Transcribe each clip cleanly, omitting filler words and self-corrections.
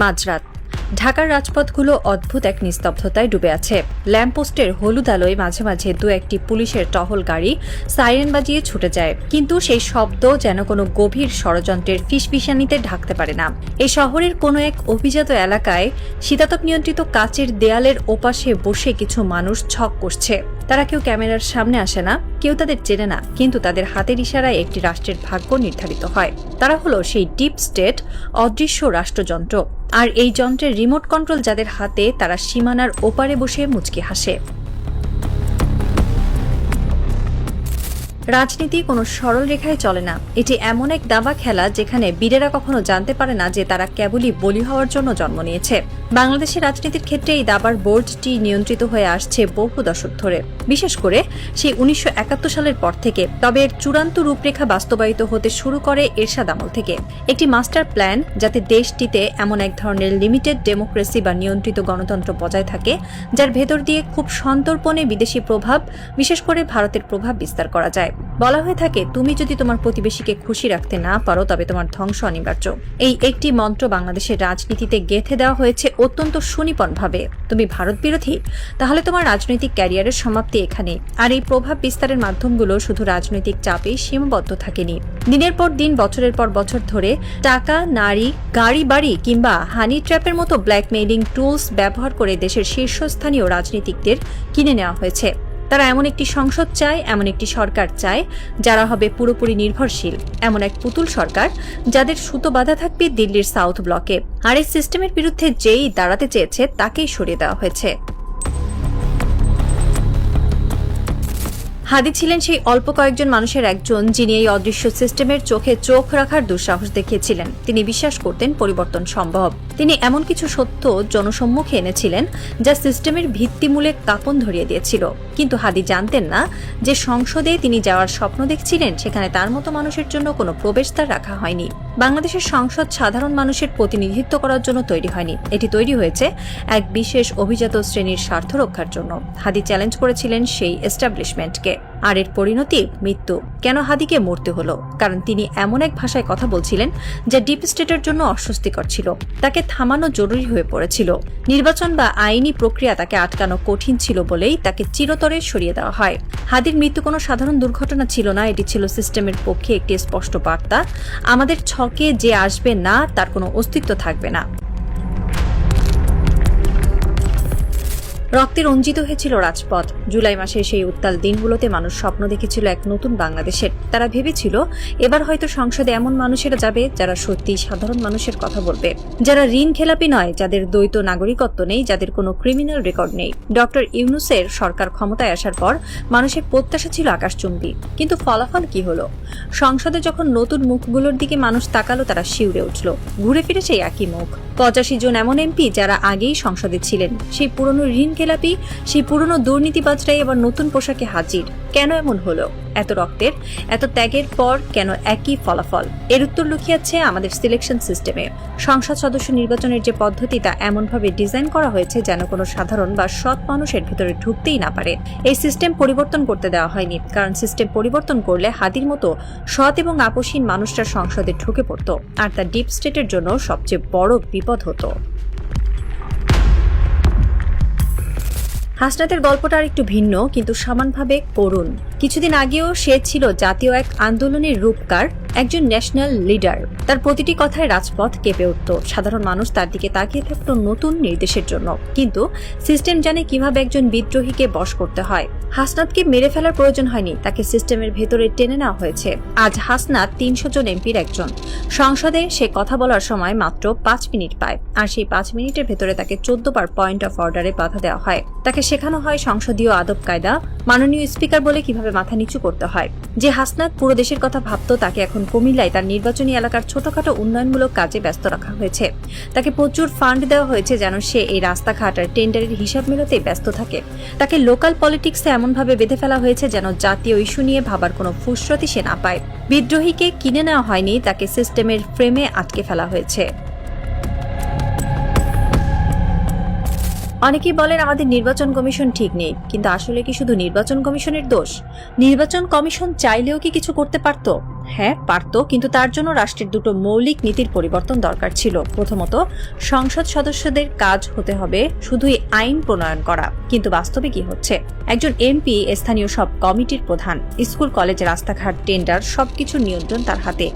মাঝরাত ঢাকার রাজপথগুলো অদ্ভুত এক নিস্তব্ধতায় ডুবে আছে। ল্যাম্পপোস্টের হলুদ আলোয় মাঝে মাঝে দু একটি পুলিশের টহল গাড়ি সাইরেন বাজিয়ে ছুটে যায়, কিন্তু সেই শব্দ যেন কোনো গভীর ষড়যন্ত্রের ফিসফিসানিতে ঢাকতে পারে না। এই শহরের কোনো এক অভিজাত এলাকায় শীতাতপ নিয়ন্ত্রিত কাচের দেয়ালের ওপাশে বসে কিছু মানুষ ছক করছে। তারা কেউ ক্যামেরার সামনে আসে না, কেউ তাদের চেনে না, কিন্তু তাদের হাতের ইশারায় একটি রাষ্ট্রের ভাগ্য নির্ধারিত হয়। তারা হলো সেই ডিপ স্টেট, অদৃশ্য রাষ্ট্রযন্ত্র। আর এই যন্ত্রের রিমোট কন্ট্রোল যাদের হাতে, তারা সীমানার ওপারে বসে মুচকি হাসে। রাজনীতি কোনো সরল রেখায় চলে না। এটি এমন এক দাবা খেলা যেখানে বীরেরা কখনো জানতে পারে না যে তারা কেবলই বলি হওয়ার জন্য জন্ম নিয়েছে। বাংলাদেশের রাজনীতির ক্ষেত্রে এই দাবার বোর্ডটি নিয়ন্ত্রিত হয়ে আসছে বহু দশক ধরে, বিশেষ করে সেই 1971 সালের পর থেকে। তবে এর চূড়ান্ত রূপরেখা বাস্তবায়িত হতে শুরু করে এরশাদ আমল থেকে। একটি মাস্টার প্ল্যান যাতে দেশটিতে এমন এক ধরনের লিমিটেড ডেমোক্রেসি বা নিয়ন্ত্রিত গণতন্ত্র বজায় থাকে, যার ভেতর দিয়ে খুব সন্তর্পণে বিদেশি প্রভাব, বিশেষ করে ভারতের প্রভাব বিস্তার করা যায়। বলা হয়ে থাকে, তুমি যদি তোমার প্রতিবেশীকে খুশি রাখতে না পারো তবে তোমার ধ্বংস অনিবার্য। এই একটি মন্ত্র বাংলাদেশের রাজনীতিতে গেঁথে দেওয়া হয়েছে অত্যন্ত সুনিপুণভাবে। তুমি ভারত বিরোধী, তাহলে তোমার রাজনৈতিক ক্যারিয়ারের সমাপ্তি এখানে। আর এই প্রভাব বিস্তারের মাধ্যমগুলো শুধু রাজনৈতিক চাপেই সীমাবদ্ধ থাকেনি। দিনের পর দিন, বছরের পর বছর ধরে টাকা, নারী, গাড়ি বাড়ি কিংবা হানি ট্র্যাপের মতো ব্ল্যাকমেইলিং টুলস ব্যবহার করে দেশের শীর্ষস্থানীয় রাজনীতিকদের কিনে নেওয়া হয়েছে। তারা এমন একটি সংসদ চায়, এমন একটি সরকার চায় যারা হবে পুরোপুরি নির্ভরশীল, এমন এক পুতুল সরকার যাদের সুতো বাঁধা থাকবে দিল্লির সাউথ ব্লকে। আর এই সিস্টেমের বিরুদ্ধে যেই দাঁড়াতে চেয়েছে তাকেই সরিয়ে দেওয়া হয়েছে। হাদি ছিলেন সেই অল্প কয়েকজন মানুষের একজন যিনি এই অদৃশ্য সিস্টেমের চোখে চোখ রাখার দুঃসাহস দেখিয়েছিলেন। তিনি বিশ্বাস করতেন পরিবর্তন সম্ভব। তিনি এমন কিছু সত্য জনসম্মুখে এনেছিলেন যা সিস্টেমের ভিত্তিমূলে কাঁপন ধরিয়ে দিয়েছিল। কিন্তু হাদি জানতেন না যে সংসদে তিনি যাওয়ার স্বপ্ন দেখছিলেন সেখানে তার মতো মানুষের জন্য কোনো প্রবেশদ্বার রাখা হয়নি। বাংলাদেশের সংসদ সাধারণ মানুষের প্রতিনিধিত্ব করার জন্য তৈরি হয়নি, এটি তৈরি হয়েছে এক বিশেষ অভিজাত শ্রেণীর স্বার্থ রক্ষার জন্য। হাদি চ্যালেঞ্জ করেছিলেন সেই এস্টাবলিশমেন্টকে, আর এর পরিণতি মৃত্যু। কেন হাদিকে মরতে হলো? কারণ তিনি এমন এক ভাষায় কথা বলছিলেন যা ডিপ স্টেটের জন্য অস্বস্তিকর ছিল। তাকে থামানো জরুরি হয়ে পড়েছিল। নির্বাচন বা আইনি প্রক্রিয়া তাকে আটকানো কঠিন ছিল বলেই তাকে চিরতরে সরিয়ে দেওয়া হয়। হাদির মৃত্যু কোনো সাধারণ দুর্ঘটনা ছিল না, এটি ছিল সিস্টেমের পক্ষে একটি স্পষ্ট বার্তা। আমাদের ছকে যে আসবে না তার কোনো অস্তিত্ব থাকবে না। রক্তে রঞ্জিত হয়েছিল রাজপথ। জুলাই মাসের সেই উত্তাল দিনগুলোতে মানুষ স্বপ্ন দেখেছিল এক নতুন বাংলাদেশের। তারা ভেবেছিল এবার হয়তো সংসদে এমন মানুষেরা যাবে যারা সত্যি সাধারণ মানুষের কথা বলবে, যারা ঋণ খেলাপি নয়, যাদের দ্বৈত নাগরিকত্ব নেই, যাদের কোনো ক্রিমিনাল রেকর্ড নেই। ডক্টর ইউনূসের সরকার ক্ষমতায় আসার পর মানুষের প্রত্যাশা ছিল আকাশচুম্বী, কিন্তু ফলাফল কি হলো? সংসদে যখন নতুন মুখগুলোর দিকে মানুষ তাকালো, তারা শিউরে উঠল। ঘুরে ফিরে সেই একই মুখ। 85 জন এমন এমপি যারা আগেই সংসদে ছিলেন, সেই পুরনো ঋণ খেলাপি, সেই পুরনো দুর্নীতিবাজরাই এবার নতুন পোশাকে হাজির। কেন এমন হলো? এত রক্তের, এত ত্যাগের পর কেন একই ফলাফল? এর উত্তর লুকিয়ে আছে আমাদের সিলেকশন সিস্টেমে। সংসদ সদস্য নির্বাচনের যে পদ্ধতি, তা এমনভাবে ডিজাইন করা হয়েছে যেন কোনো সাধারণ বা সৎ মানুষের ভেতরে ঢুকতেই না পারে। এই সিস্টেম পরিবর্তন করতে দেওয়া হয়নি, কারণ সিস্টেম পরিবর্তন করলে হাদির মতো সৎ এবং আপোষহীন মানুষরা সংসদে ঢুকে পড়ত, আর তা ডিপ স্টেটের জন্য সবচেয়ে বড় বিপদ হতো। হাসনাতের গল্পটা আর একটু ভিন্ন, কিন্তু সমানভাবে করুণ। কিছুদিন আগেও সে ছিল জাতীয় এক আন্দোলনের রূপকার, একজন ন্যাশনাল লিডার। তার প্রতিটি কথায় রাজপথ কেঁপে উঠত। সাধারণ মানুষ তার দিকে তাকিয়ে থাকত নতুন নির্দেশের জন্য। কিন্তু সিস্টেম জানে কিভাবে একজন বিদ্রোহীকে বশ করতে হয়। হাসনাতকে মেরে ফেলার প্রয়োজন হয়নি, তাকে সিস্টেমের ভেতরে টেনে নেওয়া হয়েছে। আজ হাসনাত 300 জন এমপির একজন। সংসদে সে কথা বলার সময় মাত্র 5 মিনিট পায়, আর সেই 5 মিনিটের ভেতরে তাকে 14 বার পয়েন্ট অফ অর্ডারে বাধা দেওয়া হয়। তাকে শেখানো হয় সংসদীয় আদব কায়দা, মাননীয় স্পিকার বলে কিভাবে মাথা নিচু করতে হয়। যে হাসনাত পুরো দেশের কথা ভাবত, তাকে এখন কুমিল্লায় তার নির্বাচনী এলাকার ছোটখাটো উন্নয়নমূলক কাজে ব্যস্ত রাখা হয়েছে। তাকে প্রচুর ফান্ড দেওয়া হয়েছে যেন সে এই রাস্তাঘাট আর টেন্ডারের হিসাব মেলাতে ব্যস্ত থাকে। তাকে লোকাল পলিটিক্সে এমনভাবে বেঁধে ফেলা হয়েছে যেন জাতীয় ইস্যু নিয়ে ভাবার কোনো ফুসরতি সে না পায়। বিদ্রোহীকে কিনে নেওয়া হয়নি, তাকে সিস্টেমের ফ্রেমে আটকে ফেলা হয়েছে। অনেকেই বলেন আমাদের নির্বাচন কমিশন ঠিক নেই, কিন্তু আসলে কি শুধু নির্বাচন কমিশনের দোষ? নির্বাচন কমিশন চাইলেও কি কিছু করতে পারত? হ্যাঁ পারত, কিন্তু তার জন্য রাষ্ট্রের দুটো মৌলিক নীতির পরিবর্তন দরকার ছিল। প্রথমত, সংসদ সদস্যদের কাজ হতে হবে শুধুই আইন প্রণয়ন করা, কিন্তু বাস্তবে কি হচ্ছে? একজন এমপি স্থানীয় সব কমিটির প্রধান, স্কুল কলেজ রাস্তাঘাট টেন্ডার সবকিছুর নিয়ন্ত্রণ তার হাতে।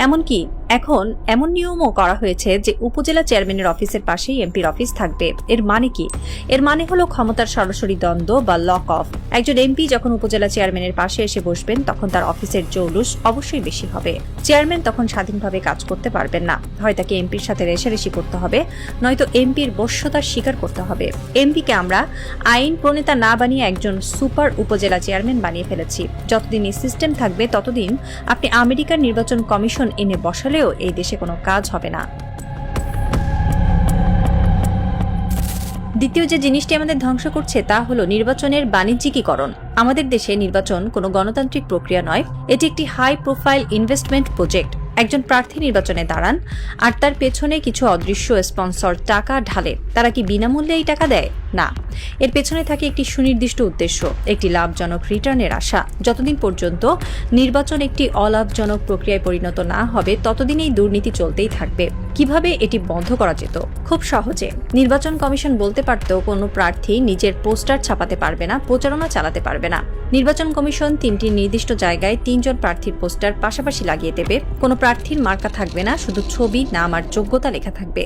এমনকি এখন এমন নিয়মও করা হয়েছে যে উপজেলা চেয়ারম্যানের অফিসের পাশেই এমপির অফিস থাকবে। এর মানে কি? এর মানে হলো ক্ষমতার সরাসরি দ্বন্দ্ব বা লক অফ। একজন এমপি যখন উপজেলা চেয়ারম্যানের পাশে এসে বসবেন তখন তার অফিসের জৌলুস অবশ্যই বেশি হবে। চেয়ারম্যান তখন স্বাধীনভাবে কাজ করতে পারবেন না, হয় তাকে এমপির সাথে রেষারেষি করতে হবে, নয়তো এমপির বশ্যতার স্বীকার করতে হবে। এমপিকে আমরা আইন প্রণেতা না বানিয়ে একজন সুপার উপজেলা চেয়ারম্যান বানিয়ে ফেলেছি। যতদিন এই সিস্টেম থাকবে ততদিন আপনি আমেরিকার নির্বাচন কমিশন এনে বসালেও এই দেশে কোনো কাজ হবে না। দ্বিতীয় যে জিনিসটি আমাদের ধ্বংস করছে তা হলো নির্বাচনের বাণিজ্যিকীকরণ। আমাদের দেশে নির্বাচন কোনো গণতান্ত্রিক প্রক্রিয়া নয়, এটি একটি হাই প্রোফাইল ইনভেস্টমেন্ট প্রজেক্ট। একজন প্রার্থী নির্বাচনে দাঁড়ান আর তার পেছনে কিছু অদৃশ্য স্পন্সর টাকা ঢালে। তারা কি বিনামূল্যে এই টাকা দেয়? না, এর পেছনে থাকে একটি সুনির্দিষ্ট উদ্দেশ্য, একটি লাভজনক রিটার্নের আশা। যতদিন পর্যন্ত নির্বাচন একটি অলাভজনক প্রক্রিয়ায় পরিণত না হবে ততদিন এই দুর্নীতি চলতেই থাকবে। কিভাবে এটি বন্ধ করা যেত? খুব সহজে। নির্বাচন কমিশন বলতে পারত কোনো প্রার্থী নিজের পোস্টার ছাপাতে পারবে না, প্রচারণা চালাতে পারবে না। নির্বাচন কমিশন 3টি নির্দিষ্ট জায়গায় 3 জন প্রার্থীর পোস্টার পাশাপাশি লাগিয়ে দেবে। কোনো প্রার্থীর মার্কা থাকবে না, শুধু ছবি, নাম আর যোগ্যতা লেখা থাকবে।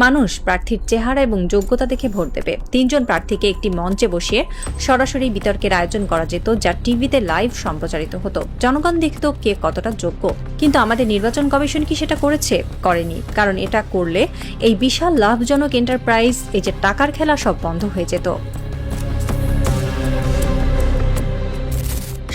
মানুষ প্রার্থীর চেহারা এবং যোগ্যতা দেখে ভোট দেবে। 3 জন প্রার্থীকে একটি মঞ্চে বসিয়ে সরাসরি বিতর্কের আয়োজন করা যেত, যা টিভিতে লাইভ সম্প্রচারিত হতো। জনগণ দেখত কে কতটা যোগ্য। কিন্তু আমাদের নির্বাচন কমিশন কি সেটা করেছে? করেনি। কারণ এটা করলে এই বিশাল লাভজনক এন্টারপ্রাইজ, এই যে টাকার খেলা, সব বন্ধ হয়ে যেত।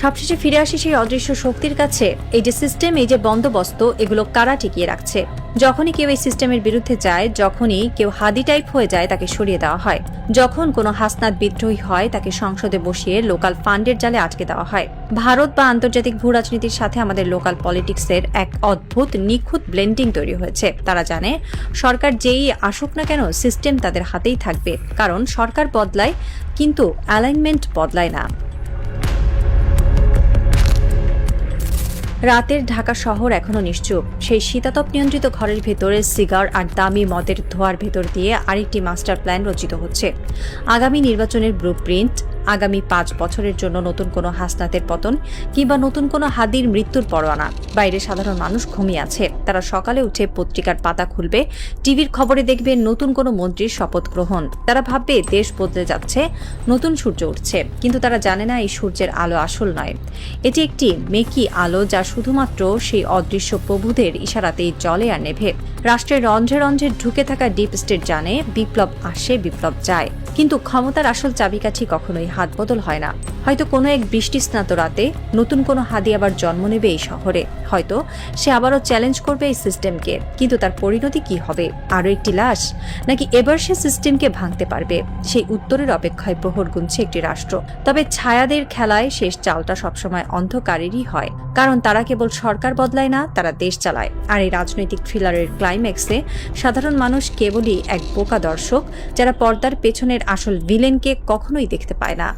সবশেষে ফিরে আসি সেই অদৃশ্য শক্তির কাছে। এই যে সিস্টেম, এই যে বন্দোবস্ত, এগুলো কারা টিকিয়ে রাখছে? যখনই কেউ এই সিস্টেমের বিরুদ্ধে যায়, যখনই কেউ হাদি টাইপ হয়ে যায়, তাকে সরিয়ে দেওয়া হয়। যখন কোনো হাসনাত বিদ্রোহী হয়, তাকে সংসদে বসিয়ে লোকাল ফান্ডের জালে আটকে দেওয়া হয়। ভারত বা আন্তর্জাতিক ভূ রাজনীতির সাথে আমাদের লোকাল পলিটিক্সের এক অদ্ভুত নিখুঁত ব্লেন্ডিং তৈরি হয়েছে। তারা জানে সরকার যেই আসুক না কেন, সিস্টেম তাদের হাতেই থাকবে। কারণ সরকার বদলায় কিন্তু অ্যালাইনমেন্ট বদলায় না। রাতের ঢাকা শহর এখনো নিশ্চুপ। সেই শীতাতপ নিয়ন্ত্রিত ঘরের ভেতরে সিগার আর দামি মদের ধোঁয়ার ভেতর দিয়ে আরেকটি মাস্টার প্ল্যান রচিত হচ্ছে। আগামী নির্বাচনের ব্লুপ্রিন্ট, আগামী 5 বছরের জন্য নতুন কোনো হাসনাতের পতন কিংবা নতুন কোনো হাদির মৃত্যুর পরোয়ানা। বাইরে সাধারণ মানুষ ঘুমিয়ে আছে। তারা সকালে উঠে পত্রিকার পাতা খুলবে, টিভির খবরে দেখবে নতুন কোনো মন্ত্রীর শপথ গ্রহণ। তারা ভাববে দেশ বদলে যাচ্ছে, নতুন সূর্য উঠছে। কিন্তু তারা জানে না এই সূর্যের আলো আসল নয়। এটি একটি মেকি আলো, যা শুধুমাত্র সেই অদৃশ্য প্রভুদের ইশারাতেই জ্বলে আর নেভে। রাষ্ট্রের রন্ধ্রে রন্ধ্রে ঢুকে থাকা ডিপ স্টেট জানে বিপ্লব আসে, বিপ্লব যায়, কিন্তু ক্ষমতার আসল চাবিকাঠি কখনোই হাত বদল হয় না। হয়তো কোনো এক বৃষ্টিস্নাত রাতে নতুন কোনো হাদি আবার জন্ম নেবে এই শহরে। হয়তো সে আবারও চ্যালেঞ্জ করবে এই সিস্টেমকে। কিন্তু তার পরিণতি কি হবে? আরও একটি লাশ? নাকি এবার সে সিস্টেমকে ভাঙতে পারবে? সেই উত্তরের অপেক্ষায় প্রহর গুনছে একটি রাষ্ট্র। তবে ছায়াদের খেলায় শেষ চালটা সবসময় অন্ধকারেরই হয়, কারণ তারা কেবল সরকার বদলায় না, তারা দেশ চালায়। আর এই রাজনৈতিক থ্রিলারের ক্লাইম্যাক্সে সাধারণ মানুষ কেবলই এক বোকা দর্শক, যারা পর্দার পেছনের আসল ভিলেনকে কখনোই দেখতে পায় না।